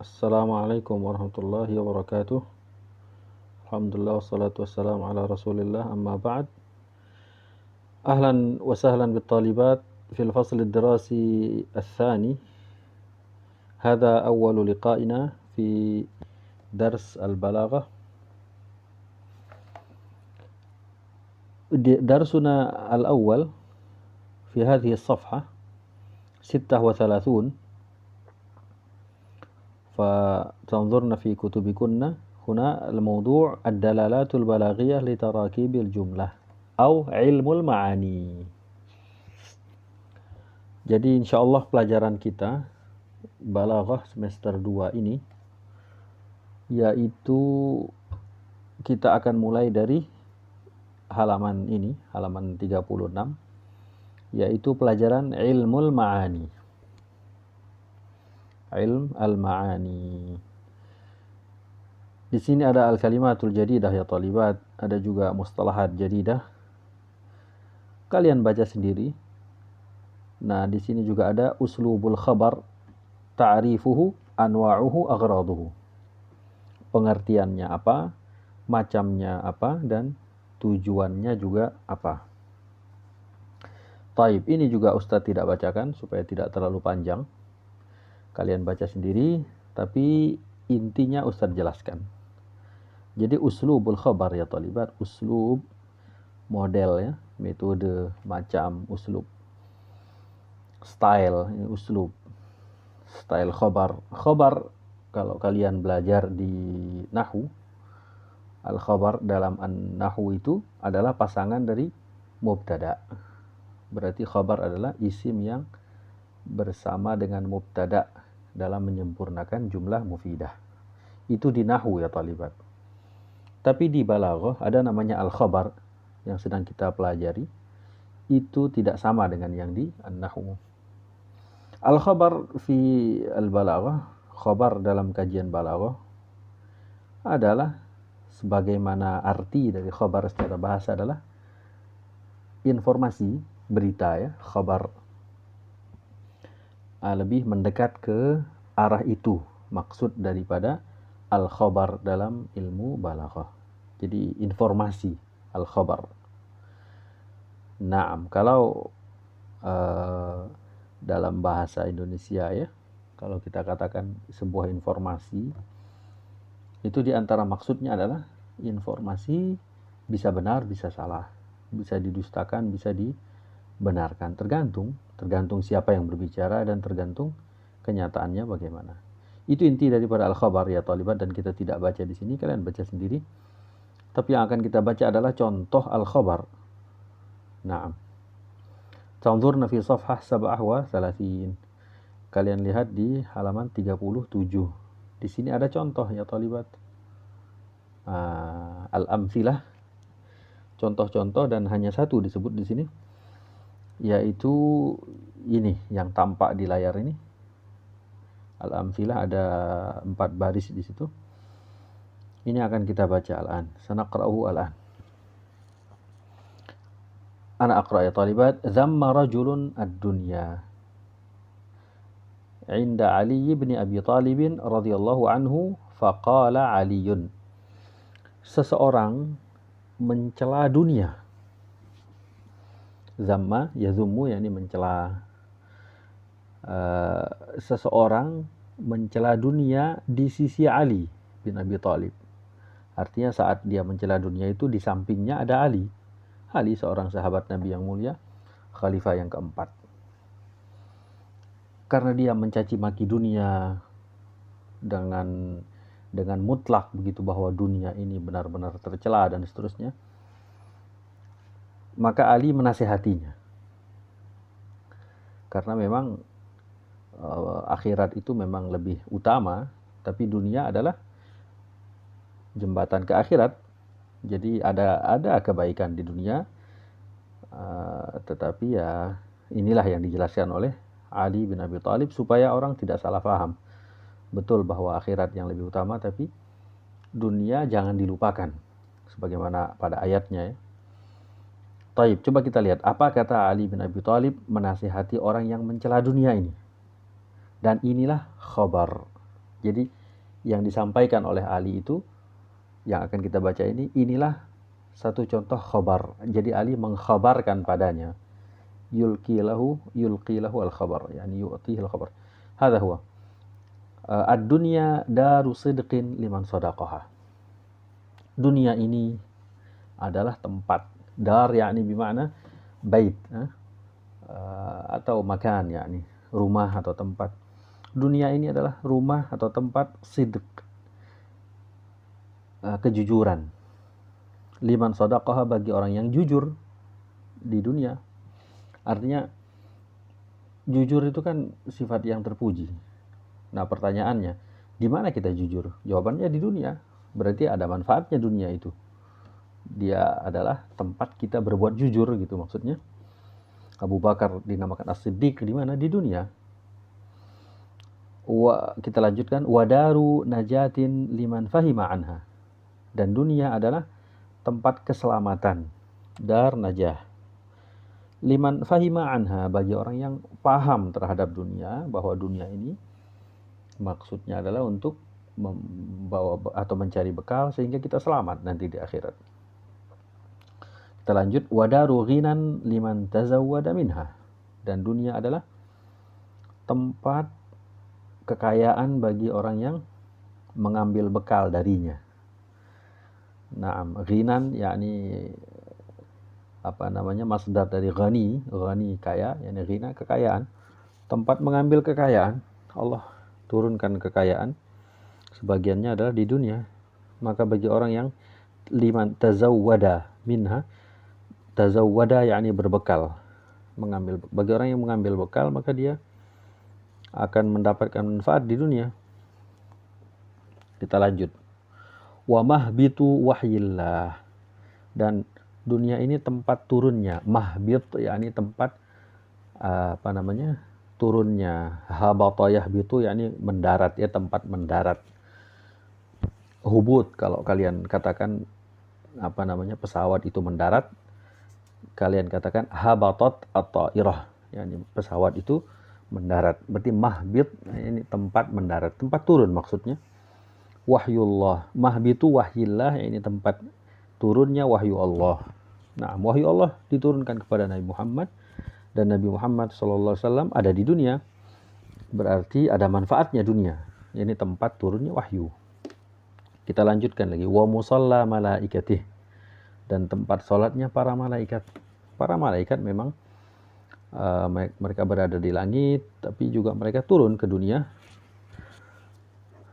Assalamualaikum warahmatullahi wabarakatuh. Alhamdulillah wassalatu wassalamu ala rasulillah amma ba'd. Ahlan wa sahlan bittalibat fil fasl ad-dirasi الثاني. هذا أول لقائنا في درس البلاغة. درسنا الأول في هذه الصفحة 36. فتنظرن في كتبكن هنا الموضوع الدلالات البلاغية لتراكيب الجملة أو علم المعاني. Jadi insyaallah pelajaran kita Balaghah semester 2 ini yaitu kita akan mulai dari halaman ini, halaman 36, yaitu pelajaran ilmul ma'ani. Ilm al-ma'ani. Di sini ada al-kalimatul jadidah ya talibat, ada juga mustalahat jadidah. Kalian baca sendiri. Nah, di sini juga ada uslubul khabar, ta'rifuhu, anwa'uhu, aghraduhu. Pengertiannya apa, macamnya apa, dan tujuannya juga apa. Taib, ini juga Ustadz tidak bacakan supaya tidak terlalu panjang. Kalian baca sendiri, tapi intinya Ustadz jelaskan. Jadi uslubul khabar ya talibat, uslub, model ya, metode, macam, uslub. Style, uslub. Style khabar. Khabar, kalau kalian belajar di Nahwu, al-khabar dalam an-Nahwu itu adalah pasangan dari mubtada. Berarti khabar adalah isim yang bersama dengan mubtada dalam menyempurnakan jumlah mufidah. Itu di Nahwu ya talibat. Tapi di Balaghah ada namanya al-khabar yang sedang kita pelajari. Itu tidak sama dengan yang di an-Nahwu. Al-khabar fi al-Balaghah, khabar dalam kajian Balaghah adalah sebagaimana arti dari khabar secara bahasa adalah informasi, berita ya, khabar. Lebih mendekat ke arah itu maksud daripada al-khabar dalam ilmu balaghah. Jadi informasi al-khabar. Naam, kalau dalam bahasa Indonesia ya, kalau kita katakan sebuah informasi, itu diantara maksudnya adalah informasi bisa benar, bisa salah, bisa didustakan, bisa dibenarkan, tergantung siapa yang berbicara dan tergantung kenyataannya bagaimana. Itu inti daripada al-khabar ya talibat, dan kita tidak baca di sini, kalian baca sendiri. Tapi yang akan kita baca adalah contoh al-khabar. Naam. Tanzurna fi safhah 37. Kalian lihat di halaman 37. Di sini ada contoh ya talibat. Al-amthilah. Contoh-contoh, dan hanya satu disebut di sini, yaitu ini yang tampak di layar ini. Al-amthilah ada 4 baris di situ. Ini akan kita baca al-an. Sanaqra'uhu al-an. Ana aqra' ya talibat. Dhamma rajulun ad-dunya 'inda Ali bin Abi Talib radhiyallahu anhu faqala Aliyun. Seseorang mencela dunia. Zamma yazummu, yakni mencela. Seseorang mencela dunia di sisi Ali bin Abi Talib. Artinya saat dia mencela dunia itu di sampingnya ada Ali. Ali seorang sahabat Nabi yang mulia, khalifah yang keempat. Karena dia mencaci maki dunia dengan mutlak begitu, bahwa dunia ini benar-benar tercela dan seterusnya, maka Ali menasihatinya. Karena memang akhirat itu memang lebih utama, tapi dunia adalah jembatan ke akhirat. Jadi ada kebaikan di dunia, tetapi ya inilah yang dijelaskan oleh Ali bin Abi Talib supaya orang tidak salah paham. Betul bahwa akhirat yang lebih utama, tapi dunia jangan dilupakan, sebagaimana pada ayatnya ya. Taib, coba kita lihat apa kata Ali bin Abi Talib menasihati orang yang mencela dunia ini. Dan inilah khabar. Jadi yang disampaikan oleh Ali itu, yang akan kita baca ini, inilah satu contoh khabar. Jadi Ali mengkhabarkan padanya. Yulqi lahu al-khabar, yani yu'tihi al-khabar. Hadha huwa. Ad-dunya daru sidqin liman sadaqaha. Dunia ini adalah tempat. Dar yakni bermakna bait, atau makan, yakni rumah atau tempat. Dunia ini adalah rumah atau tempat sidq, kejujuran. Liman sadaqaha, bagi orang yang jujur di dunia. Artinya jujur itu kan sifat yang terpuji. Nah, pertanyaannya, di mana kita jujur? Jawabannya di dunia. Berarti ada manfaatnya dunia itu. Dia adalah tempat kita berbuat jujur gitu maksudnya. Abu Bakar dinamakan As-Siddiq di mana? Di dunia. Kita lanjutkan, wadaru najatin liman fahima anha. Dan dunia adalah tempat keselamatan. Dar najah. Liman fahima anha, bagi orang yang paham terhadap dunia, bahwa dunia ini maksudnya adalah untuk membawa atau mencari bekal sehingga kita selamat nanti di akhirat. Kita lanjut, wadaru ghinan liman tazawwada minha. Dan dunia adalah tempat kekayaan bagi orang yang mengambil bekal darinya. Naam, ghinan yakni masdar dari ghani kaya, yakni ghina kekayaan. Tempat mengambil kekayaan, Allah turunkan kekayaan, sebagiannya adalah di dunia. Maka bagi orang yang liman tazawwada minha, tazawwada yakni berbekal, bagi orang yang mengambil bekal, maka dia akan mendapatkan manfaat di dunia. Kita lanjut. Wa mahbitu wahyillah. Dan dunia ini tempat turunnya. Mahbit yakni tempat turunnya. Habata yahbitu yakni mendarat, ya, tempat mendarat. Hubut, kalau kalian katakan pesawat itu mendarat, kalian katakan habatat atau irah, yakni pesawat itu mendarat. Berarti mahbit ini tempat mendarat, tempat turun maksudnya. Wahyullah, mahbitu wahyillah, ini tempat turunnya wahyu Allah. Nah, wahyu Allah diturunkan kepada Nabi Muhammad, dan Nabi Muhammad SAW ada di dunia. Berarti ada manfaatnya dunia. Ini tempat turunnya wahyu. Kita lanjutkan lagi. Wa musalla malaikatih. Dan tempat sholatnya para malaikat. Para malaikat memang mereka berada di langit, tapi juga mereka turun ke dunia.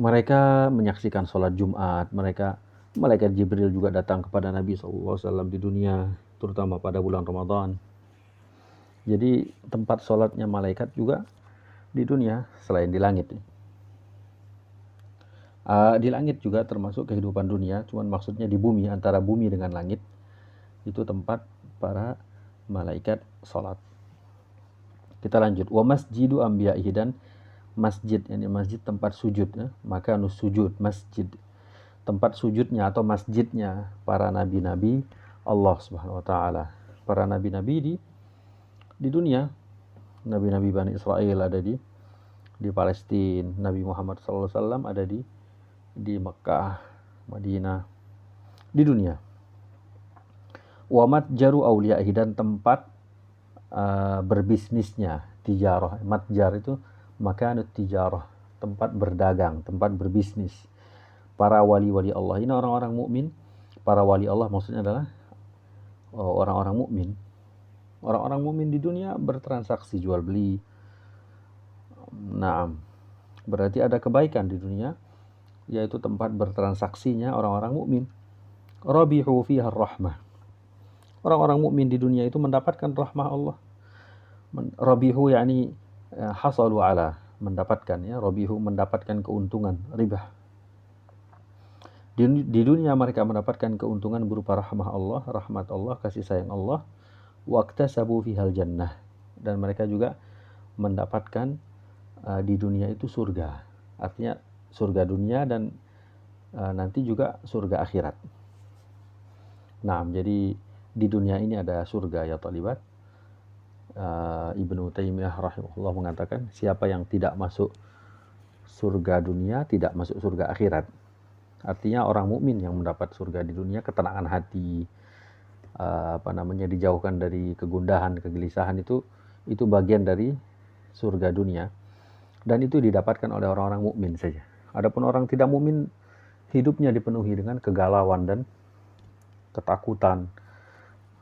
Mereka menyaksikan sholat Jumat. Malaikat Jibril juga datang kepada Nabi SAW di dunia, terutama pada bulan Ramadan. Jadi tempat sholatnya malaikat juga di dunia, selain di langit. Di langit juga termasuk kehidupan dunia, cuman maksudnya di bumi, antara bumi dengan langit, itu tempat para malaikat sholat. Kita lanjut. Wa masjidu anbiya'ihi, dan masjid, ini masjid tempat sujud, ya. Maka sujud, masjid, tempat sujudnya atau masjidnya para nabi-nabi Allah Subhanahu wa taala. Para nabi-nabi di dunia. Nabi-nabi Bani Israel ada di Palestina, Nabi Muhammad SAW ada di Mekah, Madinah, di dunia. Wa matjaru auliya'ihi, dan tempat berbisnisnya, tijarah. Matjar itu makanut tijarah, tempat berdagang, tempat berbisnis. Para wali-wali Allah, ini orang-orang mukmin. Para wali Allah maksudnya adalah orang-orang mukmin. Orang-orang mukmin di dunia bertransaksi jual beli. Nah, berarti ada kebaikan di dunia, yaitu tempat bertransaksinya orang-orang mukmin. Rabihu fiha rahmah. Orang-orang mukmin di dunia itu mendapatkan rahmah Allah. Rabihu yakni hasalu ala, mendapatkan, ya. Rabihu mendapatkan keuntungan, ribah. Di dunia mereka mendapatkan keuntungan berupa rahmah Allah, rahmat Allah, kasih sayang Allah. Waqtasabu fihal jannah, dan mereka juga mendapatkan di dunia itu surga. Artinya surga dunia dan nanti juga surga akhirat. Nah, jadi di dunia ini ada surga, ya talibat. Ibnu Taimiyah rahimahullah mengatakan, siapa yang tidak masuk surga dunia, tidak masuk surga akhirat. Artinya orang mukmin yang mendapat surga di dunia, ketenangan hati, dijauhkan dari kegundahan, kegelisahan, itu bagian dari surga dunia, dan itu didapatkan oleh orang-orang mukmin saja. Adapun orang tidak mukmin, hidupnya dipenuhi dengan kegalauan dan ketakutan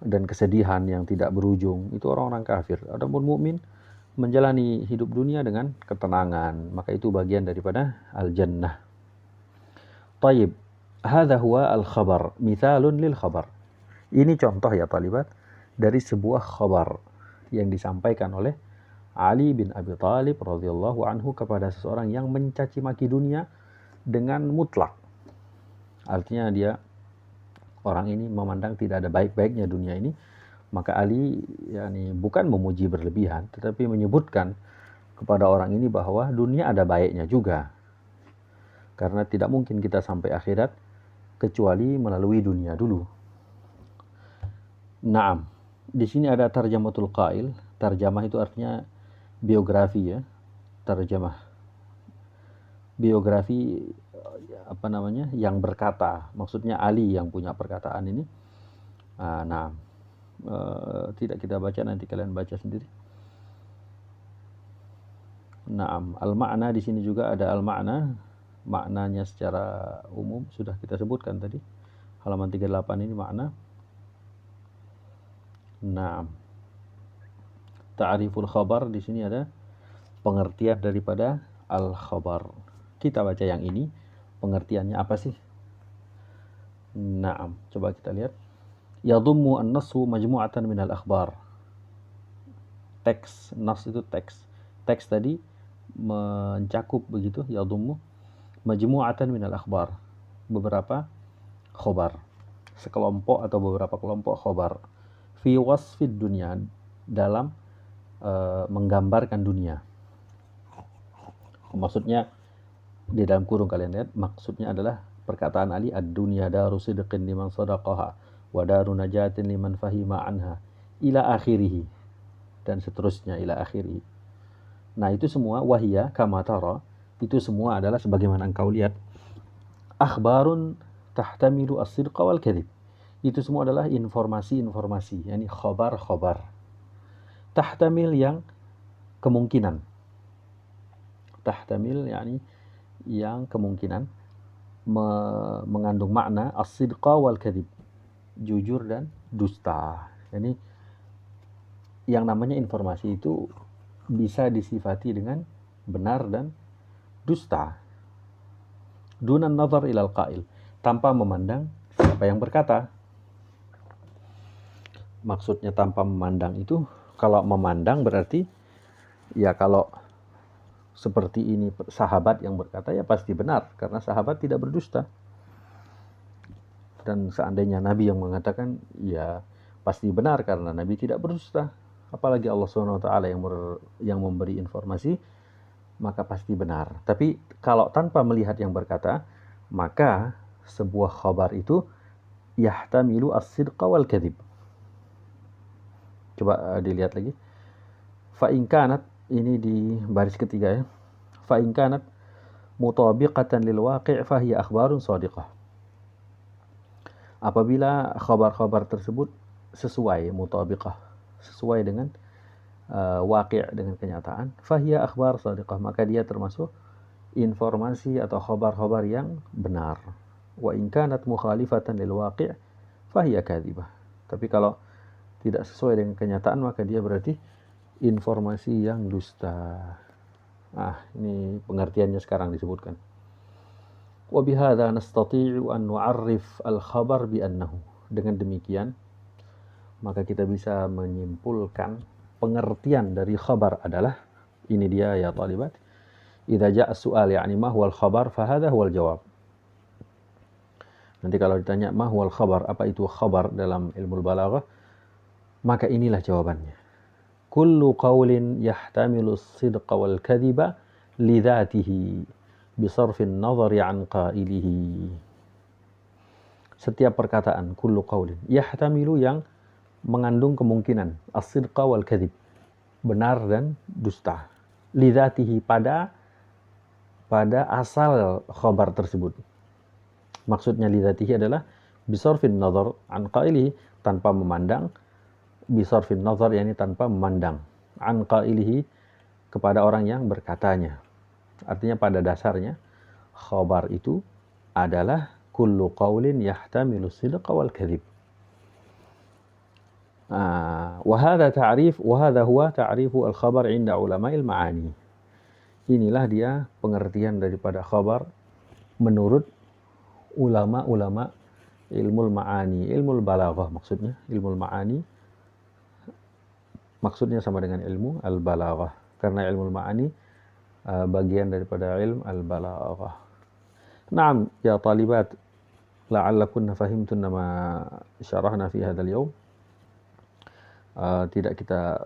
dan kesedihan yang tidak berujung. Itu orang-orang kafir. Adapun mukmin menjalani hidup dunia dengan ketenangan, maka itu bagian daripada al-jannah. Tayyib, hadha huwa al-khabar, mithalun lil khabar. Ini contoh ya talibat dari sebuah khabar yang disampaikan oleh Ali bin Abi Thalib radhiyallahu anhu kepada seseorang yang mencaci maki dunia dengan mutlak. Artinya orang ini memandang tidak ada baik-baiknya dunia ini, maka Ali bukan memuji berlebihan, tetapi menyebutkan kepada orang ini bahwa dunia ada baiknya juga. Karena tidak mungkin kita sampai akhirat kecuali melalui dunia dulu. Naam. Di sini ada tarjamatul qail. Tarjamah itu artinya biografi ya. Tarjamah. Biografi yang berkata. Maksudnya Ali yang punya perkataan ini. Tidak kita baca, nanti kalian baca sendiri. Naam. Al-ma'na di sini juga ada al-ma'na. Maknanya secara umum sudah kita sebutkan tadi. Halaman 38 ini makna. Naam. Ta'riful khabar, di sini ada pengertian daripada al-khabar. Kita baca yang ini, pengertiannya apa sih? Naam, coba kita lihat. Yadhummu an-nassu majmu'atan minal akhbar. Teks, nas itu teks. Teks tadi mencakup begitu, yadhummu majmu'atan minal akhbar. Beberapa khabar. Sekelompok atau beberapa kelompok khabar. Fi wasfid dunia, dalam menggambarkan dunia. Maksudnya di dalam kurung kalian lihat, maksudnya adalah perkataan Ali, ad-dunya daru sidqin liman sadaqaha wa daru najatin liman fahima anha ila akhirih, dan seterusnya ila akhirih. Nah, itu semua wahiyah kama tara, itu semua adalah sebagaimana engkau lihat, akhbarun tahtamilu as-sidqa wal kadhib. Itu semua adalah informasi-informasi, yakni khabar-khabar. Tahtamil yang kemungkinan. Tahtamil yakni yang kemungkinan mengandung makna as-sidqa wal kadhib, jujur dan dusta. Yani yang namanya informasi itu bisa disifati dengan benar dan dusta. Dunan nazar ilal qail, tanpa memandang siapa yang berkata. Maksudnya tanpa memandang itu, kalau memandang berarti ya kalau seperti ini sahabat yang berkata ya pasti benar, karena sahabat tidak berdusta. Dan seandainya Nabi yang mengatakan ya pasti benar karena Nabi tidak berdusta. Apalagi Allah SWT yang memberi informasi, maka pasti benar. Tapi kalau tanpa melihat yang berkata, maka sebuah khabar itu yahtamilu as-sidqa wal kadhib. Coba dilihat lagi. Fa in kanat, ini di baris ketiga ya. Fa in kanat mutabiqatan lil waqi' fa hiya akhbarun shadiqah. Apabila khabar-khabar tersebut sesuai, mutabiqah, sesuai dengan waqi', dengan kenyataan, fa hiya akhbar shadiqah, maka dia termasuk informasi atau khabar-khabar yang benar. Wa in kanat mukhalifatan lil waqi' fa hiya kadhibah. Tapi kalau tidak sesuai dengan kenyataan, maka dia berarti informasi yang dusta. Ini pengertiannya sekarang disebutkan. Wa bihadza nastati'u an nu'arrif al-khabar bi annahu. Dengan demikian, maka kita bisa menyimpulkan pengertian dari khabar adalah, ini dia ya talibat, idza ja'a su'al yani ma huwal khabar fa hadza huwal jawab. Nanti kalau ditanya ma huwal khabar, apa itu khabar dalam ilmu balaghah, maka inilah jawabannya. Kullu qawlin yahtamilu as-sidqa wal kadhiba li dhatihi bi sarfin nadhari an qailihi. Setiap perkataan, kullu qawlin, yahtamilu yang mengandung kemungkinan, as-sidqa wal kadhib, benar dan dusta. Li dhatihi, pada pada asal khabar tersebut. Maksudnya lidzatihi adalah bisarfin nazar an qailihi, tanpa memandang, bisarfin nazar yakni tanpa memandang, an qailihi kepada orang yang berkatanya. Artinya pada dasarnya khabar itu adalah kullu qaulin yahtamilu sidqa wal kadhib. وهذا هو تعريف الخبر عند علماء المعاني. Inilah dia pengertian daripada khabar menurut ulama-ulama ilmu ma'ani, ilmu balaghah maksudnya. Ilmu ma'ani maksudnya sama dengan ilmu al-balaghah, karena ilmu ma'ani bagian daripada ilmu al-balaghah. Naam ya talibat, la'allakunna fahimtunna ma syarahna fi hadzal yawm. Tidak kita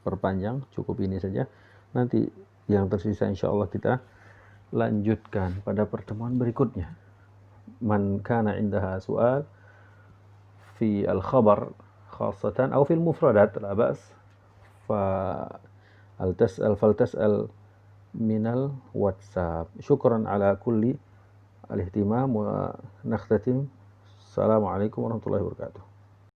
perpanjang, cukup ini saja. Nanti yang tersisa insyaallah kita lanjutkan pada pertemuan berikutnya. Man kana indaha su'al fi al-khabar khassatan atau fil mufradat la ba's fa faltas'al minal WhatsApp. Syukran ala kulli al-ihtimam wa nakhtatim. Assalamualaikum warahmatullahi wabarakatuh.